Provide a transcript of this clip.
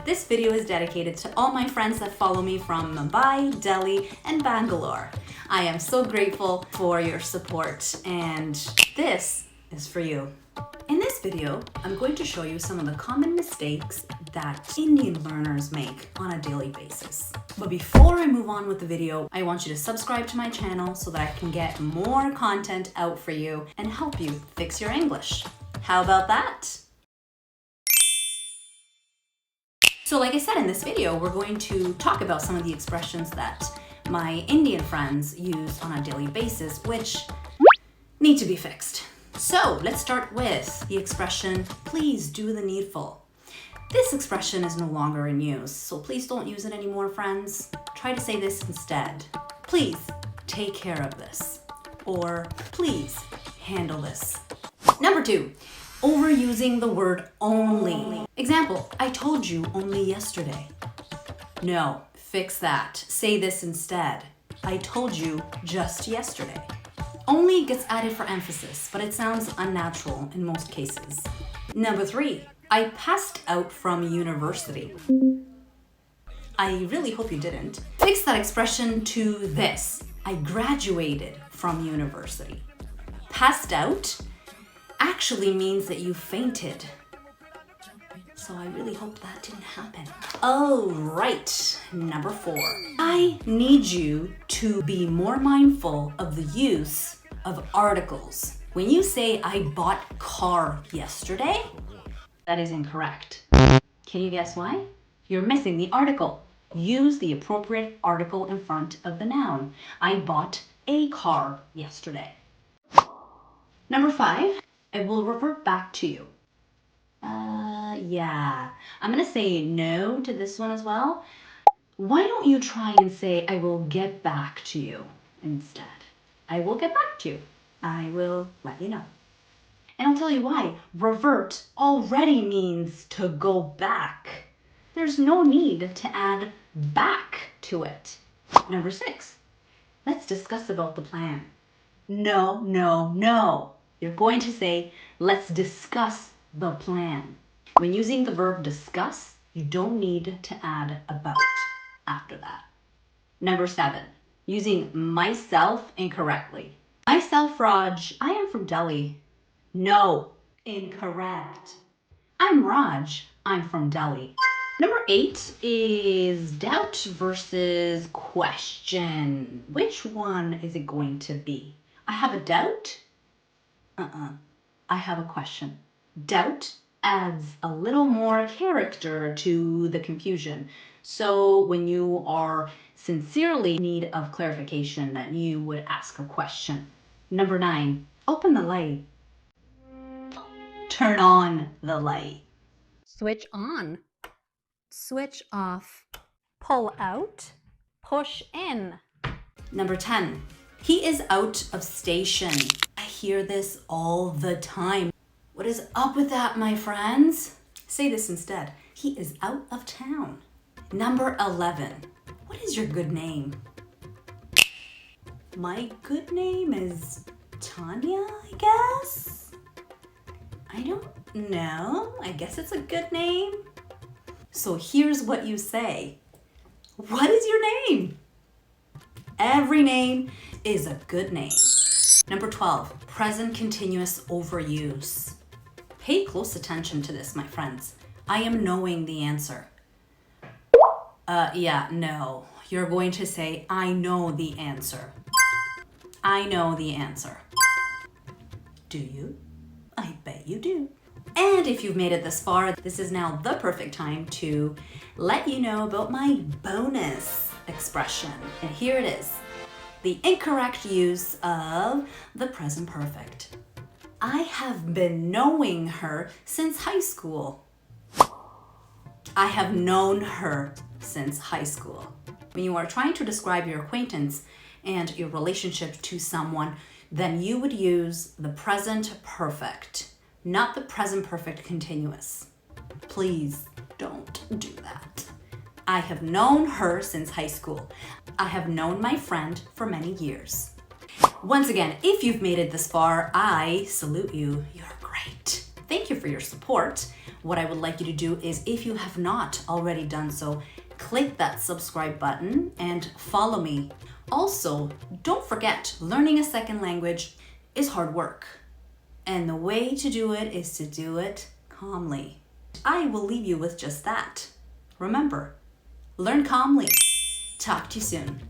This video is dedicated to all my friends that follow me from Mumbai, Delhi, and Bangalore. I am so grateful for your support, and this is for you. In this video, I'm going to show you some of the common mistakes that Indian learners make on a daily basis. But before I move on with the video, I want you to subscribe to my channel so that I can get more content out for you and help you fix your English. How about that? So like I said in this video, we're going to talk about some of the expressions that my Indian friends use on a daily basis, which need to be fixed. So let's start with the expression, please do the needful. This expression is no longer in use, so please don't use it anymore, friends. Try to say this instead. Please take care of this, or please handle this. Number 2, overusing the word only. Example, I told you only yesterday. No, fix that. Say this instead. I told you just yesterday. Only gets added for emphasis, but it sounds unnatural in most cases. Number 3, I passed out from university. I really hope you didn't. Fix that expression to this. I graduated from university. Passed out actually means that you fainted. So I really hope that didn't happen. Oh, right. Number 4. I need you to be more mindful of the use of articles. When you say, I bought car yesterday, that is incorrect. Can you guess why? You're missing the article. Use the appropriate article in front of the noun. I bought a car yesterday. Number 5, I will revert back to you. Yeah, I'm gonna say no to this one as well. Why don't you try and say, I will get back to you instead? I will get back to you. I will let you know. And I'll tell you why. Revert already means to go back. There's no need to add back to it. Number 6, let's discuss about the plan. No, no, no. You're going to say, let's discuss the plan. When using the verb discuss, you don't need to add about after that. Number 7, using myself incorrectly. Myself, Raj, I am from Delhi. No, incorrect. I'm Raj, I'm from Delhi. Number 8 is doubt versus question. Which one is it going to be? I have a doubt? I have a question. Doubt adds a little more character to the confusion. So when you are sincerely in need of clarification, that you would ask a question. Number 9, open the light. Turn on the light. Switch on. Switch off. Pull out. Push in. Number 10, he is out of station. I hear this all the time. What is up with that, my friends? Say this instead. He is out of town. Number 11, what is your good name? My good name is Tanya, I guess? I don't know. I guess it's a good name. So here's what you say. What is your name? Every name is a good name. Number 12, present continuous overuse. Pay close attention to this, my friends. I am knowing the answer. Yeah, no. You're going to say, I know the answer. I know the answer. Do you? I bet you do. And if you've made it this far, this is now the perfect time to let you know about my bonus expression. And here it is. The incorrect use of the present perfect. I have been knowing her since high school. I have known her since high school. When you are trying to describe your acquaintance and your relationship to someone, then you would use the present perfect, not the present perfect continuous. Please don't do that. I have known her since high school. I have known my friend for many years. Once again, if you've made it this far, I salute you. You're great. Thank you for your support. what I would like you to do is, if you have not already done so, click that subscribe button and follow me. Also, don't forget, learning a second language is hard work. And the way to do it is to do it calmly. I will leave you with just that. Remember, learn calmly. Talk to you soon.